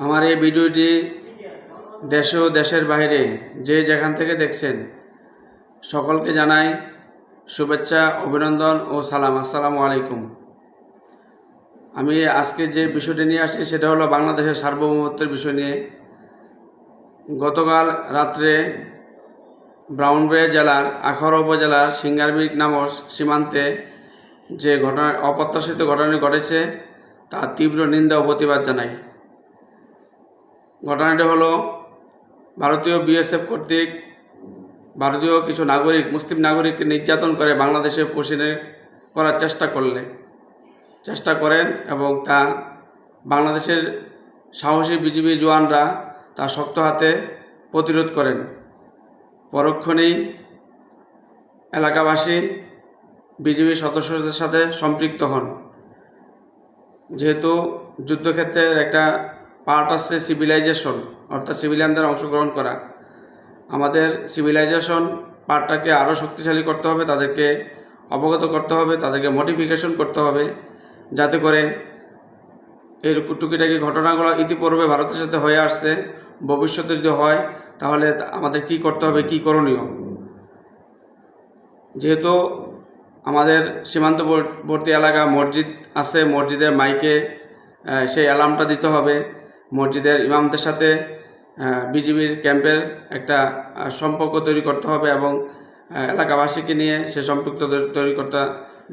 আমার এই ভিডিওটি দেশ ও দেশের বাইরে যে যেখান থেকে দেখছেন সকলকে জানাই শুভেচ্ছা, অভিনন্দন ও সালাম। আসসালামু আলাইকুম। আমি আজকে যে বিষয়টি নিয়ে আসছি সেটা হলো বাংলাদেশের সার্বভৌমত্বের বিষয় নিয়ে। গতকাল রাত্রে ব্রাহ্মণবাড়িয়া জেলার আখাউড়া উপজেলার সিঙ্গারবিল নামক সীমান্তে যে অপ্রত্যাশিত ঘটনা ঘটেছে তার তীব্র নিন্দা ও প্রতিবাদ জানাই। ঘটনাটি হলো ভারতীয় বিএসএফ কর্তৃক ভারতীয় কিছু মুসলিম নাগরিককে নির্যাতন করে বাংলাদেশে পৌঁছে করার চেষ্টা করেন এবং তা বাংলাদেশের সাহসী বিজিবি জওয়ানরা তা শক্ত হাতে প্রতিরোধ করেন। পরক্ষণেই এলাকাবাসী বিজিবি সদস্যদের সাথে সম্পৃক্ত হন। যেহেতু যুদ্ধক্ষেত্রের একটা পার্ট আছে সিভিলাইজেশন, অর্থাৎ সিভিলিয়ানদের অংশগ্রহণ করা, আমাদের সিভিলাইজেশন পার্টটাকে আরও শক্তিশালী করতে হবে, তাদেরকে অবগত করতে হবে, তাদেরকে মডিফিকেশন করতে হবে, যাতে করে এই টুকিটাকি ঘটনাগুলো ইতিপূর্বে ভারতের সাথে হয়ে আসছে, ভবিষ্যতে যদি হয় তাহলে আমাদের কি করতে হবে, কি করণীয়। যেহেতু আমাদের সীমান্তবর্তী এলাকা মসজিদ আছে, মসজিদের মাইকে সেই অ্যালার্মটা দিতে হবে, মসজিদের ইমামদের সাথে বিজিবির ক্যাম্পের একটা সম্পর্ক তৈরি করতে হবে এবং এলাকাবাসীকে নিয়ে সে সম্পর্ক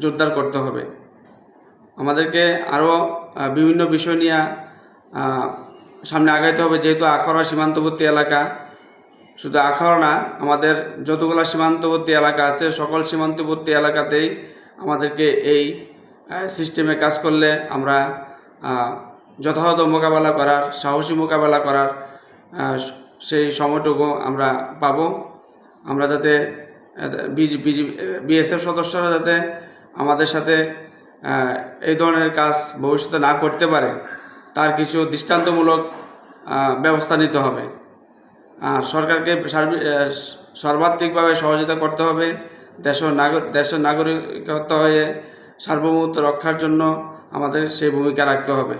জোরদার করতে হবে। আমাদেরকে আরও বিভিন্ন বিষয় নিয়ে সামনে আগাইতে হবে। যেহেতু আখাউড়া সীমান্তবর্তী এলাকা, শুধু আখাউড়া না, আমাদের যতগুলো সীমান্তবর্তী এলাকা আছে সকল সীমান্তবর্তী এলাকাতেই আমাদেরকে এই সিস্টেমে কাজ করলে আমরা যথাযথ মোকাবেলা করার, সাহসী মোকাবেলা করার সেই সময়টুকু আমরা পাব। আমরা যাতে বিএসএফ সদস্যরা যাতে আমাদের সাথে এই ধরনের কাজ ভবিষ্যতে না করতে পারে তার কিছু দৃষ্টান্তমূলক ব্যবস্থা নিতে হবে। আর সরকারকে সর্বাত্মকভাবে সহযোগিতা করতে হবে। দেশের নাগরিকত্ব হয়ে সার্বভৌমত্ব রক্ষার জন্য আমাদের সেই ভূমিকা রাখতে হবে।